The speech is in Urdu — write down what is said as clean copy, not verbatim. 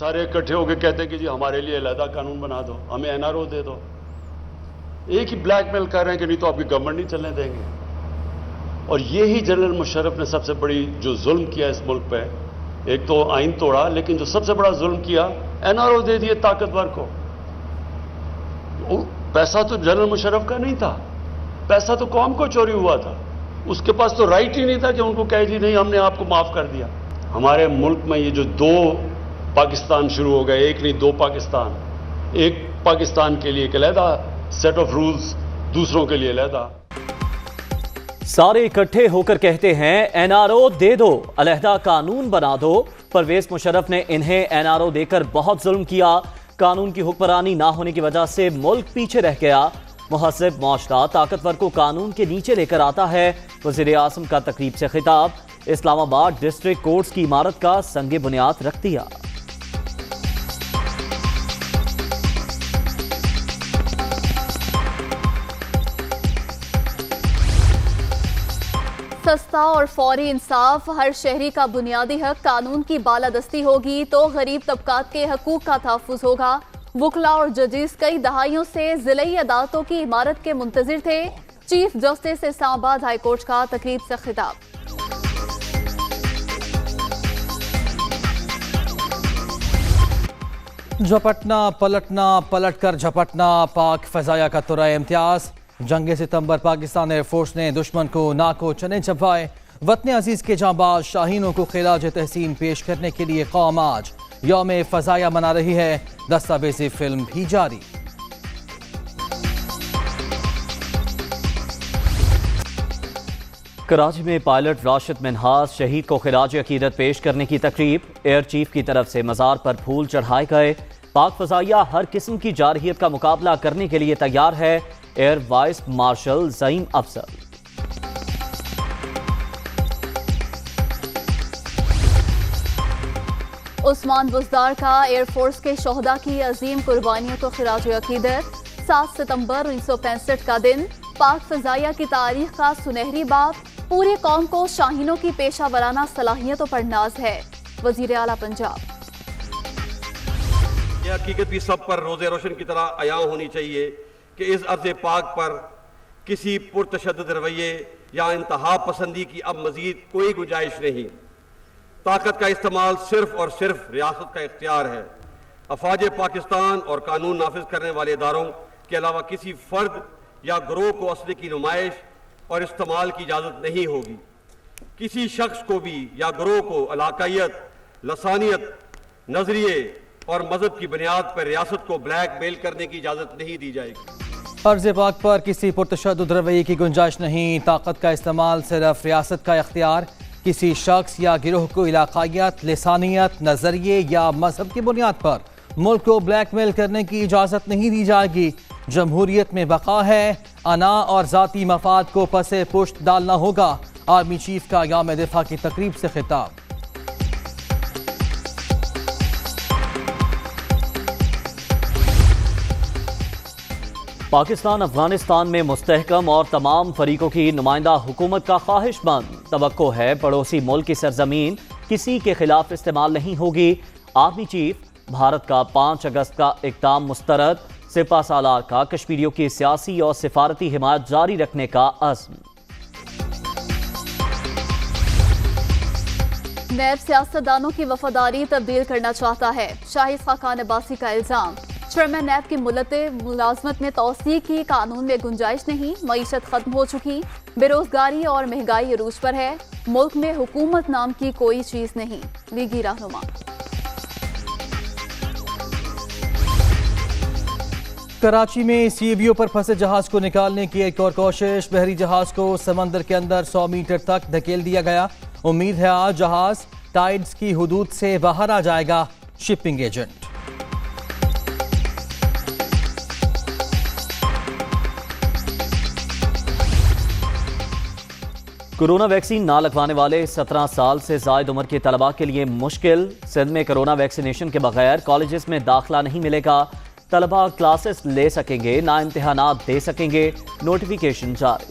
سارے اکٹھے ہو کے کہتے ہیں کہ جی ہمارے لیے علیحدہ قانون بنا دو, ہمیں NRO دے دو. ایک ہی بلیک میل کر رہے ہیں کہ نہیں تو آپ کی گورنمنٹ نہیں چلنے دیں گے. اور یہی جنرل مشرف نے سب سے بڑی جو ظلم کیا اس ملک پہ, ایک تو آئین توڑا, لیکن جو سب سے بڑا ظلم کیا NRO دے دیے طاقتور کو. پیسہ تو جنرل مشرف کا نہیں تھا, پیسہ تو قوم کو چوری ہوا تھا. اس کے پاس تو رائٹ ہی نہیں تھا کہ ان کو کہے جی نہیں ہم نے آپ کو معاف کر دیا. ہمارے ملک میں یہ جو دو پاکستان شروع ہو گئے, ایک نہیں دو پاکستان, ایک پاکستان کے لیے ایک علیحدہ سیٹ آف رولز, دوسروں کے لیے علیحدہ. سارے اکٹھے ہو کر کہتے ہیں NRO دے دو, علیحدہ قانون بنا دو. پرویز مشرف نے انہیں NRO دے کر بہت ظلم کیا. قانون کی حکمرانی نہ ہونے کی وجہ سے ملک پیچھے رہ گیا. مہذب معاشرہ طاقتور کو قانون کے نیچے لے کر آتا ہے. وزیر اعظم کا تقریب سے خطاب. اسلام آباد ڈسٹرکٹ کورٹس کی عمارت کا سنگ بنیاد رکھ دیا. سستا اور فوری انصاف ہر شہری کا بنیادی حق. قانون کی بالادستی ہوگی تو غریب طبقات کے حقوق کا تحفظ ہوگا. وکلا اور ججز کئی دہائیوں سے ضلعی عدالتوں کی عمارت کے منتظر تھے. چیف جسٹس اسلام آباد ہائی کورٹ کا تقریب سے خطاب. جھپٹنا پلٹنا, پلٹ کر جھپٹنا, پاک فضائیہ کا ترائے امتیاز. جنگ ستمبر پاکستان ایئر فورس نے دشمن کو ناکو چنے چبھائے. وطن عزیز کے جانباز شاہینوں کو خراج تحسین پیش کرنے کے لیے قوم آج یوم فضائیہ منا رہی ہے. دستاویزی فلم بھی جاری. کراچی میں پائلٹ راشد منہاس شہید کو خراج عقیدت پیش کرنے کی تقریب. ایئر چیف کی طرف سے مزار پر پھول چڑھائے گئے. پاک فضائیہ ہر قسم کی جارحیت کا مقابلہ کرنے کے لیے تیار ہے. ایئر وائس مارشل زعیم افضل. عثمان بزدار کا ایئر فورس کے شہداء کی عظیم قربانیوں کو خراج عقیدت. 7 ستمبر 1965 کا دن پاک فضائیہ کی تاریخ کا سنہری باب. پوری قوم کو شاہینوں کی پیشہ ورانہ صلاحیتوں پر ناز ہے. وزیر اعلیٰ پنجاب. یہ حقیقت بھی سب پر روز روشن کی طرح عیاں ہونی چاہیے کہ اس ارض پاک پر کسی پرتشدد رویے یا انتہا پسندی کی اب مزید کوئی گنجائش نہیں. طاقت کا استعمال صرف اور صرف ریاست کا اختیار ہے. افواج پاکستان اور قانون نافذ کرنے والے اداروں کے علاوہ کسی فرد یا گروہ کو اسلحے کی نمائش اور استعمال کی اجازت نہیں ہوگی. کسی شخص کو بھی یا گروہ کو علاقائیت, لسانیت, نظریے اور مذہب کی بنیاد پر ریاست کو بلیک میل کرنے کی اجازت نہیں دی جائے گی. ارض پاک پر کسی پرتشدد رویے کی گنجائش نہیں. طاقت کا استعمال صرف ریاست کا اختیار. کسی شخص یا گروہ کو علاقائیت, لسانیت, نظریے یا مذہب کی بنیاد پر ملک کو بلیک میل کرنے کی اجازت نہیں دی جائے گی. جمہوریت میں بقا ہے. انا اور ذاتی مفاد کو پس پشت ڈالنا ہوگا. آرمی چیف کا یوم دفاع کی تقریب سے خطاب. پاکستان افغانستان میں مستحکم اور تمام فریقوں کی نمائندہ حکومت کا خواہش مند. توقع ہے پڑوسی ملک کی سرزمین کسی کے خلاف استعمال نہیں ہوگی. Army chief. بھارت کا 5 اگست کا اقدام مسترد. سپہ سالار کا کشمیریوں کی سیاسی اور سفارتی حمایت جاری رکھنے کا عزم. نیب سیاستدانوں کی وفاداری تبدیل کرنا چاہتا ہے. شاہد خاقان عباسی کا الزام. چیئرمین نیب کی ملازمت میں توسیع کی قانون میں گنجائش نہیں. معیشت ختم ہو چکی. بے روزگاری اور مہنگائی عروج پر ہے. ملک میں حکومت نام کی کوئی چیز نہیں. لیگی رہنما. کراچی میں سی بی او پر پھنسے جہاز کو نکالنے کی ایک اور کوشش. بحری جہاز کو سمندر کے اندر 100 میٹر تک دھکیل دیا گیا. امید ہے آج جہاز ٹائیڈز کی حدود سے باہر آ جائے گا. Shipping agent. کورونا ویکسین نہ لگوانے والے 17 سال سے زائد عمر کے طلباء کے لیے مشکل. سندھ میں کورونا ویکسینیشن کے بغیر کالجز میں داخلہ نہیں ملے گا. طلباء کلاسز لے سکیں گے, نہ امتحانات دے سکیں گے. نوٹیفیکیشن جاری.